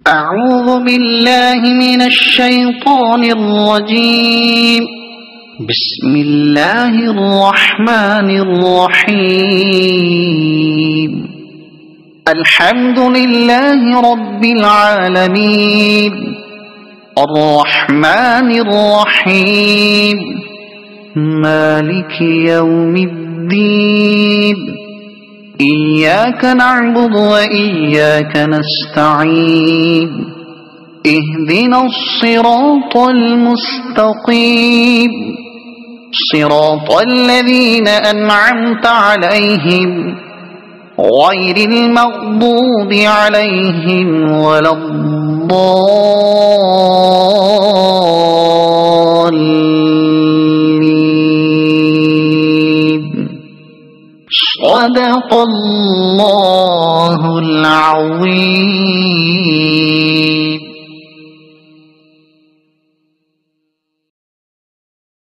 أعوذ بالله من الشيطان الرجيم بسم الله الرحمن الرحيم الحمد لله رب العالمين الرحمن الرحيم مالك يوم الدين إياك نعبد وإياك نستعين اهدنا الصراط المستقيم صراط الذين أنعمت عليهم غير المغضوب عليهم ولا الضالين صدق الله العظيم.